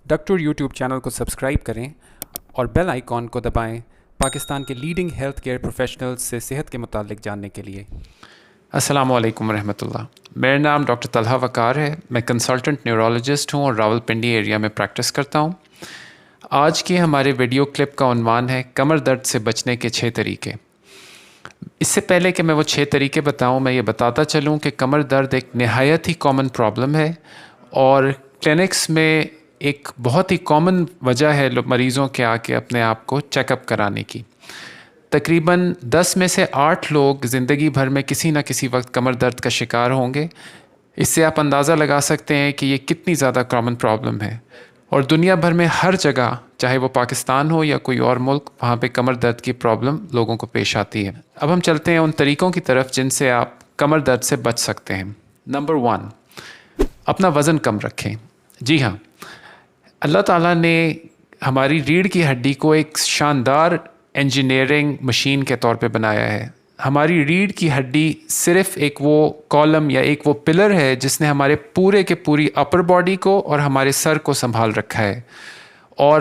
Doctor YouTube channel کو subscribe کریں اور بیل آئیکن کو دبائیں پاکستان کے لیڈنگ ہیلتھ کیئر پروفیشنلز سے صحت کے متعلق جاننے کے لیے۔ السلام علیکم ورحمۃ اللہ۔ میرا نام ڈاکٹر طلحہ وقار ہے۔ میں کنسلٹنٹ نیورولوجسٹ ہوں اور راولپنڈی ایریا میں پریکٹس کرتا ہوں۔ آج کی ہمارے ویڈیو کلپ کا عنوان ہے کمر درد سے بچنے کے 6 طریقے۔ اس سے پہلے کہ میں وہ 6 طریقے بتاؤں، میں یہ بتاتا چلوں کہ کمر درد ایک نہایت ہی کامن پرابلم ہے اور کلینکس میں ایک بہت ہی کامن وجہ ہے مریضوں کے آ کے اپنے آپ کو چیک اپ کرانے کی۔ تقریباً 10 میں سے 8 لوگ زندگی بھر میں کسی نہ کسی وقت کمر درد کا شکار ہوں گے۔ اس سے آپ اندازہ لگا سکتے ہیں کہ یہ کتنی زیادہ کامن پرابلم ہے، اور دنیا بھر میں ہر جگہ، چاہے وہ پاکستان ہو یا کوئی اور ملک، وہاں پہ کمر درد کی پرابلم لوگوں کو پیش آتی ہے۔ اب ہم چلتے ہیں ان طریقوں کی طرف جن سے آپ کمر درد سے بچ سکتے ہیں۔ نمبر 1، اپنا وزن کم رکھیں۔ جی ہاں، اللہ تعالیٰ نے ہماری ریڑھ کی ہڈی کو ایک شاندار انجینئرنگ مشین کے طور پہ بنایا ہے۔ ہماری ریڑھ کی ہڈی صرف ایک وہ کالم یا ایک وہ پلر ہے جس نے ہمارے پورے کے پوری اپر باڈی کو اور ہمارے سر کو سنبھال رکھا ہے، اور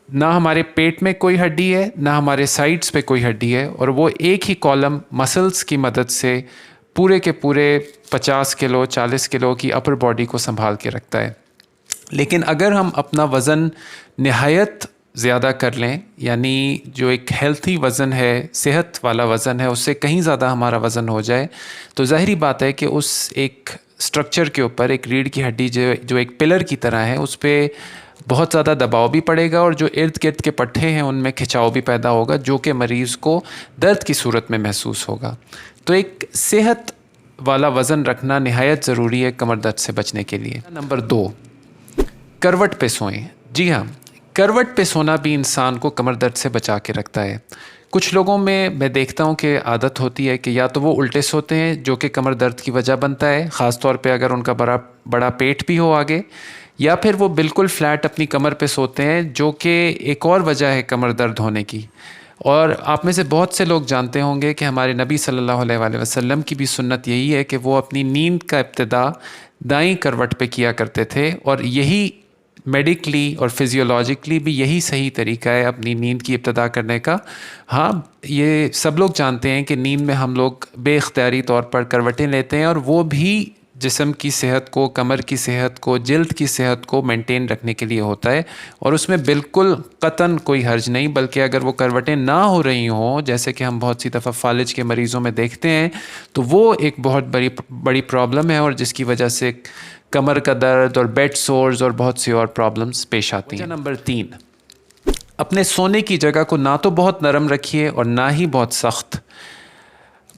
نہ ہمارے پیٹ میں کوئی ہڈی ہے، نہ ہمارے سائڈز پہ کوئی ہڈی ہے، اور وہ ایک ہی کالم مسلز کی مدد سے پورے کے پورے 50 کلو 40 کلو کی اپر باڈی کو سنبھال کے رکھتا ہے۔ لیکن اگر ہم اپنا وزن نہایت زیادہ کر لیں، یعنی جو ایک ہیلتھی وزن ہے، صحت والا وزن ہے، اس سے کہیں زیادہ ہمارا وزن ہو جائے، تو ظاہری بات ہے کہ اس ایک سٹرکچر کے اوپر، ایک ریڑھ کی ہڈی جو ایک پلر کی طرح ہے، اس پہ بہت زیادہ دباؤ بھی پڑے گا، اور جو ارد گرد کے پٹھے ہیں ان میں کھچاؤ بھی پیدا ہوگا، جو کہ مریض کو درد کی صورت میں محسوس ہوگا۔ تو ایک صحت والا وزن رکھنا نہایت ضروری ہے کمر درد سے بچنے کے لیے۔ نمبر 2، کروٹ پہ سوئیں۔ جی ہاں، کروٹ پہ سونا بھی انسان کو کمر درد سے بچا کے رکھتا ہے۔ کچھ لوگوں میں دیکھتا ہوں کہ عادت ہوتی ہے کہ یا تو وہ الٹے سوتے ہیں، جو کہ کمر درد کی وجہ بنتا ہے، خاص طور پہ اگر ان کا بڑا پیٹ بھی ہو آگے، یا پھر وہ بالکل فلیٹ اپنی کمر پہ سوتے ہیں، جو کہ ایک اور وجہ ہے کمر درد ہونے کی۔ اور آپ میں سے بہت سے لوگ جانتے ہوں گے کہ ہمارے نبی صلی اللہ علیہ وآلہ وسلم کی بھی سنت یہی ہے کہ وہ اپنی نیند کا ابتدا دائیں کروٹ پہ کیا کرتے تھے، اور یہی میڈیکلی اور فزیولوجیکلی بھی یہی صحیح طریقہ ہے اپنی نیند کی ابتدا کرنے کا۔ ہاں، یہ سب لوگ جانتے ہیں کہ نیند میں ہم لوگ بے اختیاری طور پر کروٹیں لیتے ہیں، اور وہ بھی جسم کی صحت کو، کمر کی صحت کو، جلد کی صحت کو مینٹین رکھنے کے لیے ہوتا ہے، اور اس میں بالکل قطعاً کوئی حرج نہیں۔ بلکہ اگر وہ کروٹیں نہ ہو رہی ہوں، جیسے کہ ہم بہت سی دفعہ فالج کے مریضوں میں دیکھتے ہیں، تو وہ ایک بہت بڑی پرابلم ہے، اور جس کی وجہ سے کمر کا درد اور بیڈ سورز اور بہت سی اور پرابلمز پیش آتی ہیں۔ نمبر 3، اپنے سونے کی جگہ کو نہ تو بہت نرم رکھیے اور نہ ہی بہت سخت۔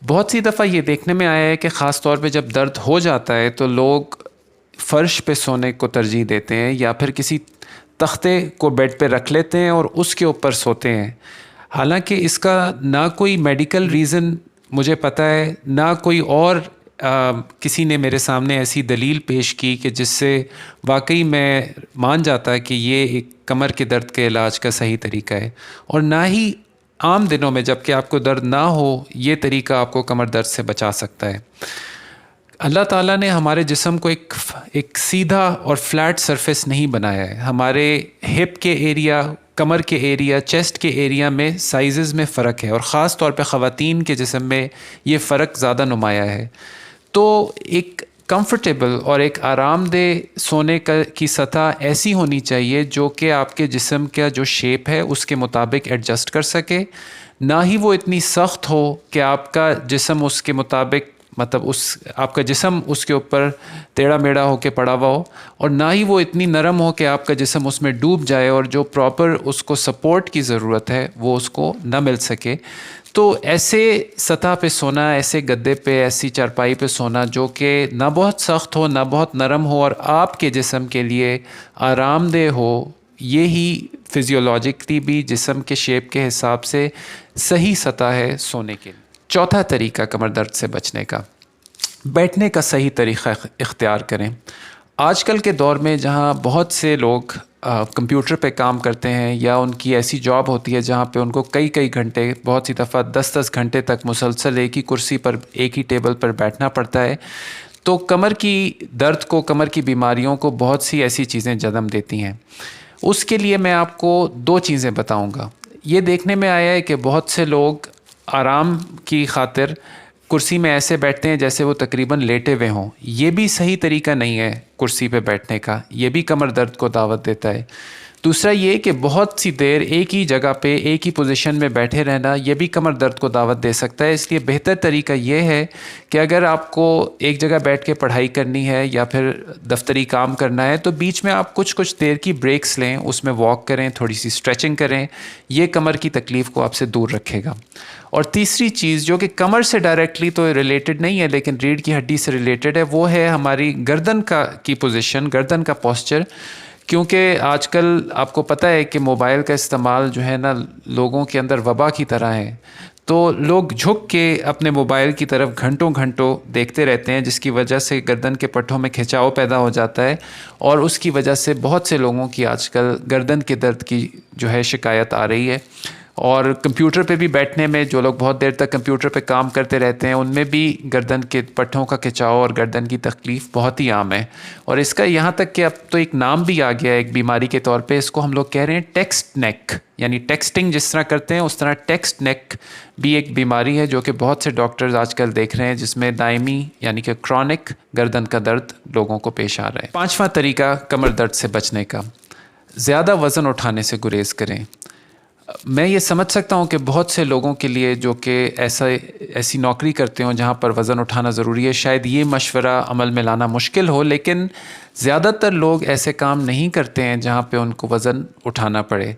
بہت سی دفعہ یہ دیکھنے میں آیا ہے کہ خاص طور پہ جب درد ہو جاتا ہے تو لوگ فرش پہ سونے کو ترجیح دیتے ہیں، یا پھر کسی تختے کو بیڈ پہ رکھ لیتے ہیں اور اس کے اوپر سوتے ہیں۔ حالانکہ اس کا نہ کوئی میڈیکل ریزن مجھے پتہ ہے، نہ کوئی اور کسی نے میرے سامنے ایسی دلیل پیش کی کہ جس سے واقعی میں مان جاتا ہے کہ یہ ایک کمر کے درد کے علاج کا صحیح طریقہ ہے، اور نہ ہی عام دنوں میں جب کہ آپ کو درد نہ ہو یہ طریقہ آپ کو کمر درد سے بچا سکتا ہے۔ اللہ تعالیٰ نے ہمارے جسم کو ایک سیدھا اور فلیٹ سرفیس نہیں بنایا ہے۔ ہمارے ہپ کے ایریا، کمر کے ایریا، چیسٹ کے ایریا میں سائزز میں فرق ہے، اور خاص طور پہ خواتین کے جسم میں یہ فرق زیادہ نمایاں ہے۔ تو ایک کمفرٹیبل اور ایک آرام دہ سونے کی سطح ایسی ہونی چاہیے جو کہ آپ کے جسم کا جو شیپ ہے اس کے مطابق ایڈجسٹ کر سکے، نہ ہی وہ اتنی سخت ہو کہ آپ کا جسم اس کے مطابق، مطلب آپ کا جسم اس کے اوپر ٹیڑھا میڑھا ہو کے پڑا ہوا ہو، اور نہ ہی وہ اتنی نرم ہو کہ آپ کا جسم اس میں ڈوب جائے اور جو پراپر اس کو سپورٹ کی ضرورت ہے وہ اس کو نہ مل سکے۔ تو ایسے سطح پہ سونا، ایسے گدے پہ، ایسی چارپائی پہ سونا جو کہ نہ بہت سخت ہو نہ بہت نرم ہو اور آپ کے جسم کے لیے آرام دہ ہو، یہی فزیولوجیکلی بھی جسم کے شیپ کے حساب سے صحیح سطح ہے سونے کے لیے۔ چوتھا طریقہ کمر درد سے بچنے کا، بیٹھنے کا صحیح طریقہ اختیار کریں۔ آج کل کے دور میں جہاں بہت سے لوگ کمپیوٹر پہ کام کرتے ہیں، یا ان کی ایسی جاب ہوتی ہے جہاں پہ ان کو کئی گھنٹے، بہت سی دفعہ 10 گھنٹے تک مسلسل ایک ہی کرسی پر، ایک ہی ٹیبل پر بیٹھنا پڑتا ہے، تو کمر کی درد کو، کمر کی بیماریوں کو بہت سی ایسی چیزیں جنم دیتی ہیں. اس کے لیے میں آپ کو 2 چیزیں بتاؤں گا. یہ دیکھنے میں آیا ہے کہ بہت سے لوگ آرام کی خاطر کرسی میں ایسے بیٹھتے ہیں جیسے وہ تقریباً لیٹے ہوئے ہوں. یہ بھی صحیح طریقہ نہیں ہے کرسی پہ بیٹھنے کا، یہ بھی کمر درد کو دعوت دیتا ہے. دوسرا یہ کہ بہت سی دیر ایک ہی جگہ پہ ایک ہی پوزیشن میں بیٹھے رہنا، یہ بھی کمر درد کو دعوت دے سکتا ہے. اس لیے بہتر طریقہ یہ ہے کہ اگر آپ کو ایک جگہ بیٹھ کے پڑھائی کرنی ہے یا پھر دفتری کام کرنا ہے تو بیچ میں آپ کچھ دیر کی بریکس لیں، اس میں واک کریں، تھوڑی سی اسٹریچنگ کریں. یہ کمر کی تکلیف کو آپ سے دور رکھے گا. اور تیسری چیز جو کہ کمر سے ڈائریکٹلی تو ریلیٹڈ نہیں ہے لیکن ریڑھ کی ہڈی سے ریلیٹڈ ہے، وہ ہے ہماری گردن کی پوزیشن، گردن کا پوسچر. کیونکہ آج کل آپ کو پتہ ہے کہ موبائل کا استعمال جو ہے نا لوگوں کے اندر وبا کی طرح ہے. تو لوگ جھک کے اپنے موبائل کی طرف گھنٹوں دیکھتے رہتے ہیں، جس کی وجہ سے گردن کے پٹھوں میں کھنچاؤ پیدا ہو جاتا ہے اور اس کی وجہ سے بہت سے لوگوں کی آج کل گردن کے درد کی جو ہے شکایت آ رہی ہے. اور کمپیوٹر پہ بھی بیٹھنے میں جو لوگ بہت دیر تک کمپیوٹر پہ کام کرتے رہتے ہیں ان میں بھی گردن کے پٹھوں کا کھنچاؤ اور گردن کی تکلیف بہت ہی عام ہے. اور اس کا یہاں تک کہ اب تو ایک نام بھی آ گیا ہے ایک بیماری کے طور پہ، اس کو ہم لوگ کہہ رہے ہیں ٹیکسٹ نیک. یعنی ٹیکسٹنگ جس طرح کرتے ہیں اس طرح ٹیکسٹ نیک بھی ایک بیماری ہے جو کہ بہت سے ڈاکٹرز آج کل دیکھ رہے ہیں، جس میں دائمی یعنی کہ کرونک گردن کا درد لوگوں کو پیش آ رہا ہے. 5واں طریقہ کمر درد سے بچنے کا، زیادہ وزن اٹھانے سے گریز کریں. میں یہ سمجھ سکتا ہوں کہ بہت سے لوگوں کے لیے جو کہ ایسی نوکری کرتے ہوں جہاں پر وزن اٹھانا ضروری ہے، شاید یہ مشورہ عمل میں لانا مشکل ہو، لیکن زیادہ تر لوگ ایسے کام نہیں کرتے ہیں جہاں پہ ان کو وزن اٹھانا پڑے.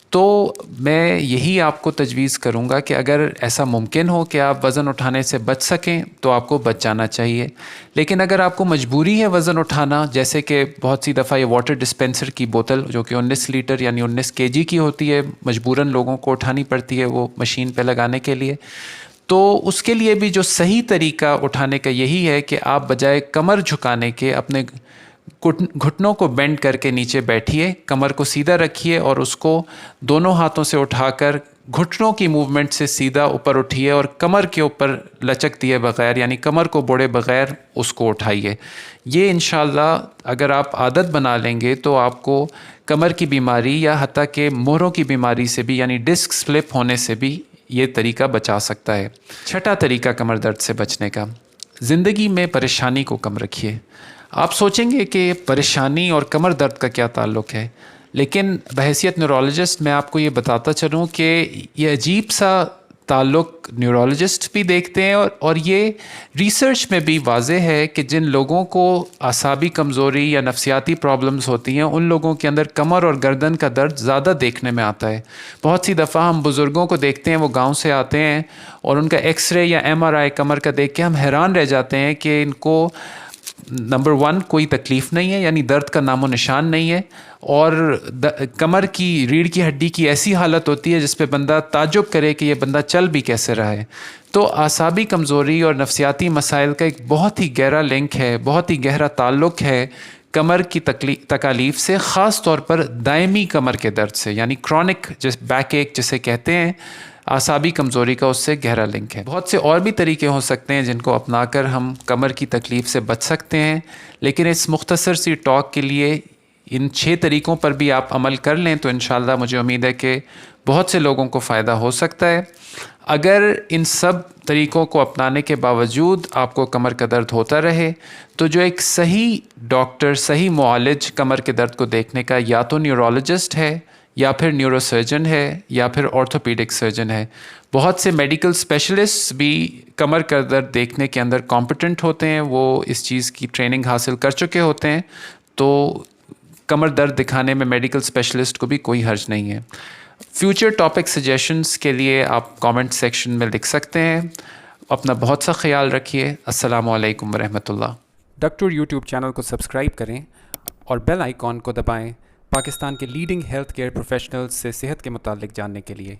تو میں یہی آپ کو تجویز کروں گا کہ اگر ایسا ممکن ہو کہ آپ وزن اٹھانے سے بچ سکیں تو آپ کو بچ جانا چاہیے. لیکن اگر آپ کو مجبوری ہے وزن اٹھانا، جیسے کہ بہت سی دفعہ یہ واٹر ڈسپینسر کی بوتل جو کہ 19 لیٹر یعنی 19 kg کی ہوتی ہے، مجبوراً لوگوں کو اٹھانی پڑتی ہے وہ مشین پہ لگانے کے لیے، تو اس کے لیے بھی جو صحیح طریقہ اٹھانے کا یہی ہے کہ آپ بجائے کمر جھکانے کے اپنے گھٹنوں کو بینڈ کر کے نیچے بیٹھیے، کمر کو سیدھا رکھیے اور اس کو دونوں ہاتھوں سے اٹھا کر گھٹنوں کی موومنٹ سے سیدھا اوپر اٹھیے اور کمر کے اوپر لچک دیے بغیر یعنی کمر کو بوڑے بغیر اس کو اٹھائیے. یہ انشاءاللہ اگر آپ عادت بنا لیں گے تو آپ کو کمر کی بیماری یا حتیٰ کہ موہروں کی بیماری سے بھی یعنی ڈسک سلپ ہونے سے بھی یہ طریقہ بچا سکتا ہے. 6واں طریقہ کمر درد سے بچنے کا، زندگی میں پریشانی کو کم رکھیے. آپ سوچیں گے کہ پریشانی اور کمر درد کا کیا تعلق ہے، لیکن بحیثیت نیورولوجسٹ میں آپ کو یہ بتاتا چلوں کہ یہ عجیب سا تعلق نیورولوجسٹ بھی دیکھتے ہیں اور یہ ریسرچ میں بھی واضح ہے کہ جن لوگوں کو اعصابی کمزوری یا نفسیاتی پرابلمز ہوتی ہیں ان لوگوں کے اندر کمر اور گردن کا درد زیادہ دیکھنے میں آتا ہے. بہت سی دفعہ ہم بزرگوں کو دیکھتے ہیں، وہ گاؤں سے آتے ہیں اور ان کا ایکس رے یا MRI کمر کا دیکھ کے ہم حیران رہ جاتے ہیں کہ ان کو نمبر 1 کوئی تکلیف نہیں ہے یعنی درد کا نام و نشان نہیں ہے، اور کمر کی ریڑھ کی ہڈی کی ایسی حالت ہوتی ہے جس پہ بندہ تعجب کرے کہ یہ بندہ چل بھی کیسے رہا ہے. تو اعصابی کمزوری اور نفسیاتی مسائل کا ایک بہت ہی گہرا لنک ہے، بہت ہی گہرا تعلق ہے کمر کی تکالیف سے، خاص طور پر دائمی کمر کے درد سے یعنی کرونک بیک ایک جسے کہتے ہیں. اعصابی کمزوری کا اس سے گہرا لنک ہے. بہت سے اور بھی طریقے ہو سکتے ہیں جن کو اپنا کر ہم کمر کی تکلیف سے بچ سکتے ہیں، لیکن اس مختصر سی ٹاک کے لیے ان 6 طریقوں پر بھی آپ عمل کر لیں تو انشاءاللہ مجھے امید ہے کہ بہت سے لوگوں کو فائدہ ہو سکتا ہے. اگر ان سب طریقوں کو اپنانے کے باوجود آپ کو کمر کا درد ہوتا رہے تو جو ایک صحیح ڈاکٹر، صحیح معالج کمر کے درد کو دیکھنے کا یا تو نیورولوجسٹ ہے یا پھر نیورو سرجن ہے یا پھر آرتھوپیڈک سرجن ہے. بہت سے میڈیکل اسپیشلسٹ بھی کمر کا درد دیکھنے کے اندر کمپیٹنٹ ہوتے ہیں، وہ اس چیز کی ٹریننگ حاصل کر چکے ہوتے ہیں، تو کمر درد دکھانے میں میڈیکل اسپیشلسٹ کو بھی کوئی حرج نہیں ہے. فیوچر ٹاپک سجیشنز کے لیے آپ کامنٹ سیکشن میں لکھ سکتے ہیں. اپنا بہت سا خیال رکھیے. السلام علیکم ورحمۃ اللہ. ڈاکٹر یوٹیوب چینل کو سبسکرائب کریں اور بیل آئیکن کو دبائیں پاکستان کے لیڈنگ ہیلتھ کیئر پروفیشنلز سے صحت کے متعلق جاننے کے لیے.